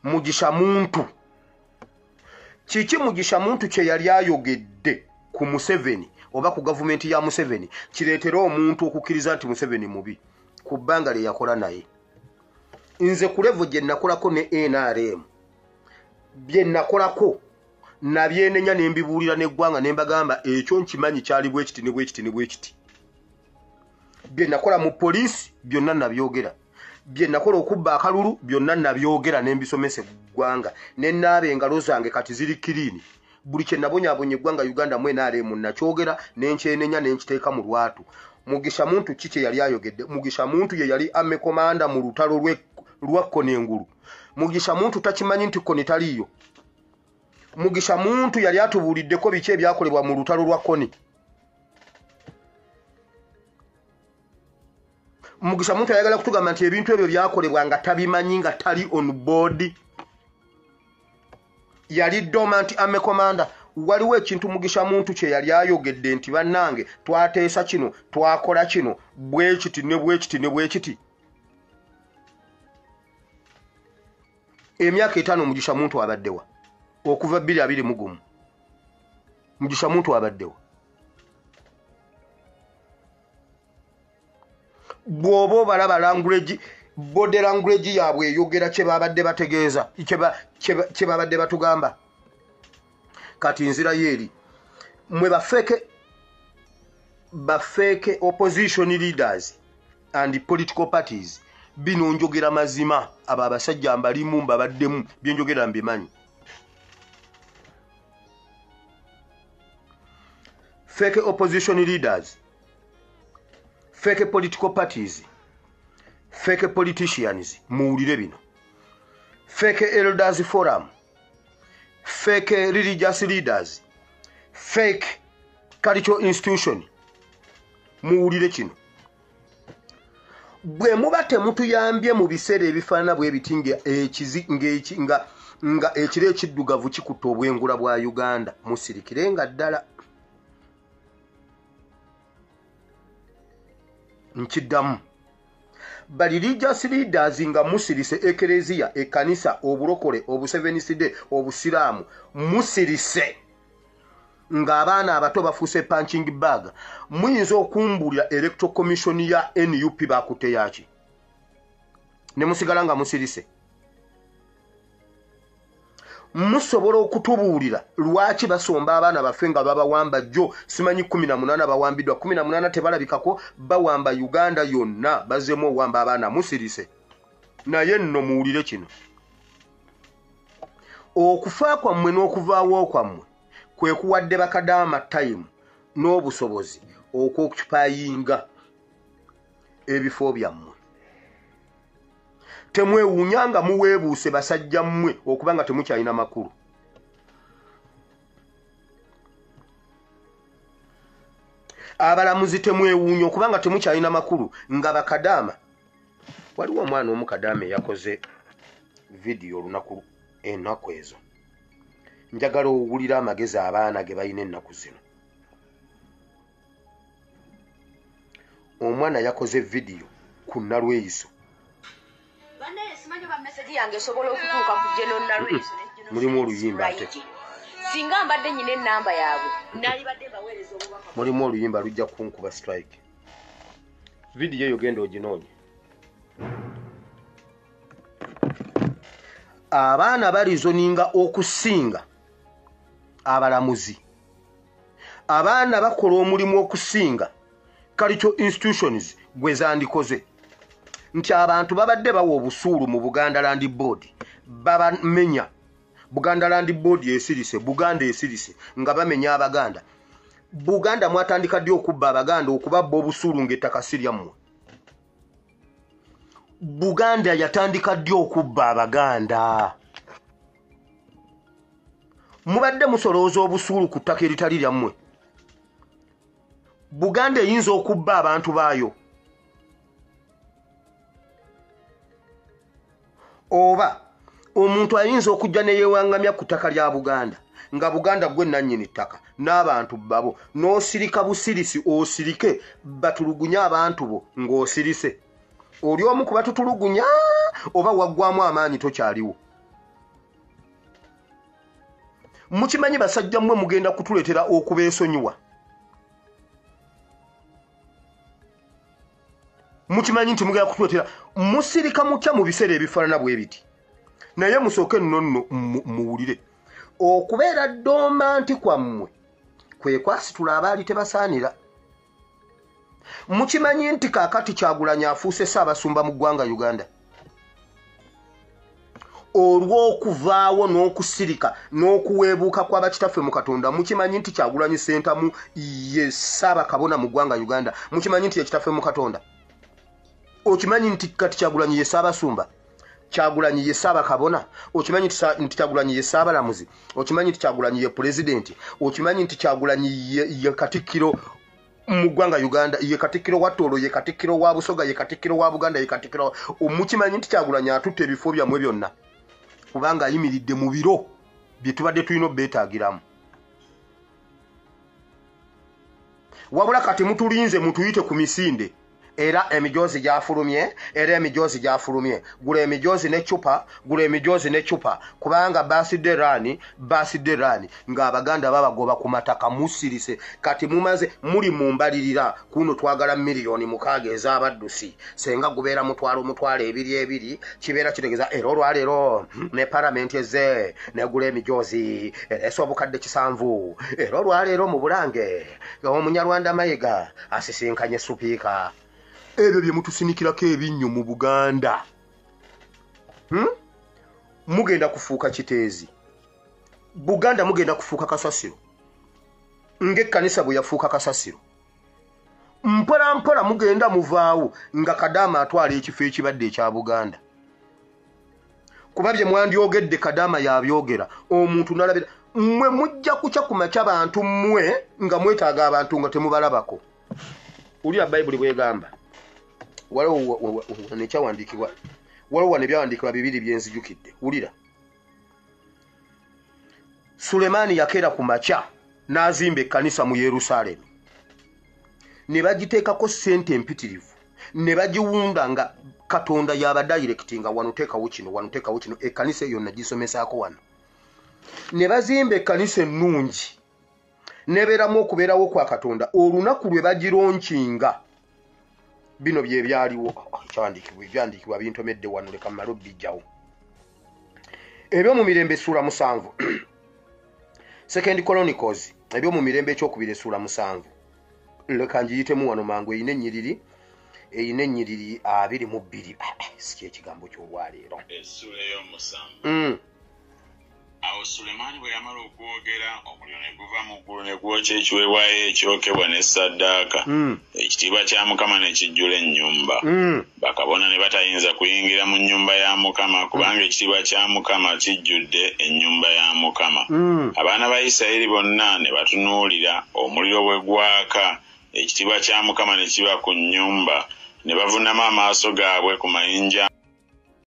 Mugisha muntu kiki Mugisha muntu kye yali ayogedde ku Museveni oba ku gavumenti ya Museveni kireetera omuntu okukkiriza nti Museveni mubi ku bbanga lye yakola naye. Nze ku level gye nakolako ne NRM bye nakolako nabyenenya ne mbibuulira n'eggwanga ne mbagamba ekyo nkimanyi kyali bwe kiti ne bwe kiti ne bwe kiti. Bye nakola mu poliisi byonna nabyogera. Bye nakola okubba akalulu byonna nabyogera ne mbisomesa eggwanga. Ne naabe engalo zange kati ziri kiriini. Buli kye nabonyaabonye eggwanga Uganda mu NRM nakyogera ne nkyenenya ne nkiteeka mu lwatu. Mugisha muntu kiki yali ayogedde? Mugisha muntu ye yali ame komanda mu lutalo lwa Konengulu. Mugisha muntu takimanyi nti Koni taliyo. Mugisha muntu yali atubuuliddeko biki ebyakolebwa mu lutalo lwa Koni. Mugisha muntu ayagala kutugamba nti ebintu ebyo byakolebwa nga tabimanyi nga tali on board. Yali dormant ame komanda. Waliwo ekintu Mugisha muntu kye yali ayogedde nti bannange twateesa kino twakola kino bwe kiti ne bwe kiti ne bwe kiti. Emyaka 5 Mugisha muntu abaddewa okuva 2021. Mugisha muntu abaddewa. Bwobo balaba language body language yaabwe eyogera kye babadde bategeeza kye babadde batugamba. Kati nzira yeri mwe bafeke opposition leaders and political parties bino njogera mazima aba abasajja mbalimu mbabaddemu byenjogera mbimanyi. Fake opposition leaders, fake political parties, fake politicians muwulire bino. Fake elders forum, fake religious leaders, fake cultural institution muwulire kino. Bwe muba temutuyambye mu biseera ebifaanana bwe bitinga nga ekiro ekiddugavu kikutta obwengula bwa Uganda musirikirenga ddala. Nkiddamu ba religious leaders nga musirise ekereziya ekanisa obulokole obuseveniside obusiraamu musirise nga abaana abato bafuuse punching bag. Muyinza okumbulira electoral commission ya NUP bakutte yaki ne musigala nga musirise. Musobola okutubuulira lwaki basomba abaana baffe nga babawamba jjo simanyi 18 bawambiddwa 18 tebalabikako bawamba Uganda yonna bazemu owamba abaana musirise. Naye nno muwulire kino okufa kwammwe n'okuvaawo kwammwe kwe kuwadde bakadaama time n'obusobozi okwokupayinga ebifo byammwe. Temwewuunyanga muweebuuse basajja mmwe okuba nga temukyalina makulu. Abalamuzi temwewuunya okuba nga temukyalina makulu nga bakadaama. Waliwo omwana omukadaama yakoze video olunaku ennaku ezo. Njagala owulira amagezi abaana ge balina ennaku zino. Omwana yakoze video ku Nalweyiso. Mulimu oluyimba ate. Singa mbadde nyine ennamba yaabwe nali badde baweereza obubaka. Mulimu oluyimba lujja kunkuba strike. Video eyo genda oginoonye. Abaana balizoninga okusinga abalamuzi. Abaana bakola omulimu okusinga cultural institutions gwe zandikoze. Nti abantu babadde bawa obusuulu mu Buganda Land Board babamenya. Buganda Land Board esirise, Buganda esirise nga bamenya Abaganda. Buganda mwatandika ddi okubba Abaganda okubabba obusuulu ng'ettaka si lyammwe. Buganda yatandika ddi okubba Abaganda. Mubadde musolooza obusuulu ku ttaka eritali lyammwe. Buganda eyinza okubba abantu baayo. Oba omuntu ayinza okujja ne yeewangamya ku ttaka lya Buganda nga Buganda gwe nannyini ttaka n'abantu babo n'osirika busirisi osirike batulugunya abantu bo ng'osirise oli omu kuba tutulugunya oba waggwamu amaanyi tokyaliwo. Mukimanyi basajja mmwe mugenda kutuleetera okubeesonyiwa. Mukimanyi nti mugenda kutuleetera musirika mutya mu biseera ebifaanana bwe biti. Naye musooke nno muwulire okubeera ddoma nti kwammwe kwe kwasitula abaali tebasaanira. Mukimanyi nti kaakati Kyagulanyi afuuse Ssaabasumba mu ggwanga Uganda olw'okuvaawo n'okusirika n'okuweebuuka kw'abakitaffe mu Katonda. Mukimanyi nti Kyagulanyi Ssentamu ye Ssaabakabona mu ggwanga Uganda. Mukimanyi nti ye kitaffe mu Katonda. Okimanyi nti kati Kyagulanyi ye Ssaabasumba, Kyagulanyi ye Ssaabakabona, okimanyi nti Kyagulanyi ye Ssaabalamuzi, okimanyi nti Kyagulanyi ye Pulezidenti, okimanyi nti Kyagulanyi ye Katikkiro mu ggwanga Uganda, ye Katikkiro wa Tooro, ye Katikkiro wa Busoga, ye Katikkiro wa Buganda, ye Katikkiro. Mukimanyi nti Kyagulanyi atutte ebifo byammwe byonna kubanga ayimiridde mu biro bye tubadde tulina obbeetaagiramu. Wabula kati mutulinze mutuyite ku misinde. Era emijoozi gyafulumye, gula emijoozi n'eccupa, kubanga baasidde raani ng'Abaganda babagoba ku mataka musirise. Kati mumaze muli mu mbalirira kuno twagala miliyoni 6 ez'abaddusi. Senga gubeera mutwalo 2 kibeera kitegeeza era olwaleero ne palamenti ezze negula emijoozi ereese obukadde 7. Era olwaleero mu Bulange Omunyarwanda Mayiga asisinkanye supiika. Ebyo bye mutusinikirako ebinnyo mu Buganda. Mugenda kufuuka kiteezi. Buganda mugenda kufuuka kasasiro. Ng'ekkanisa bwe yafuuka kasasiro. Mpola mugenda muvaawo nga Kadaama atwala ekifo ekibadde ekya Buganda. Kuba bye mwandyogedde Kadaama yabyogera. Omuntu nalabira mmwe mujja kuca ku makya bantu mmwe nga mwetaaga abantu nga temubalabako. Ulya Bayibuli bwegamba. Waliwo nekyawandiikibwa, waliwo nebyawandiikibwa 2 byenzijukidde. Wulira. Sulemaani yakeera ku makya n'azimba ekkanisa mu Yerusaalemi. Ne bagiteekako ssente empitirivu. Ne bagiwunda nga Katonda yaba dayirekitinga wano teekawo kino. Ekkanisa eyo nagisomesaako wano. Ne bazimba ekkanisa ennungi. Nebeeramu okubeerawo kwa Katonda. Olunaku lwe bagironkinga. Bino bye byaliwo ebyandikibwa bintomedde wano leka mmale bijjawo. Ebyo mu Mirembe ssuula 7. Second Chronicles ebyo mu Mirembe ekyokubiri ssuula 7. Leka njiyitemu wano mangu eyina ennyiriri 22. Si ekigambo ky'olwaleero. Essuula ey'omusanvu. Awo Sulemaani bwe yamala okwogera omuliro ne guva mu ggulu ne gwokya ekiweebwayo ekyokebwa ne ssaddaaka. Ekitiibwa kya Mukama ne kijjula ennyumba. Bakabona ne batayinza kuyingira mu nnyumba ya Mukama kubanga ekitiibwa kya Mukama kijjudde ennyumba ya Mukama. Abaana ba Isirayiri bonna ne batunuulira omuliro bwe gwaka, ekitiibwa kya Mukama ne kiba ku nnyumba, ne bavunama amaaso gaabwe ku mayinja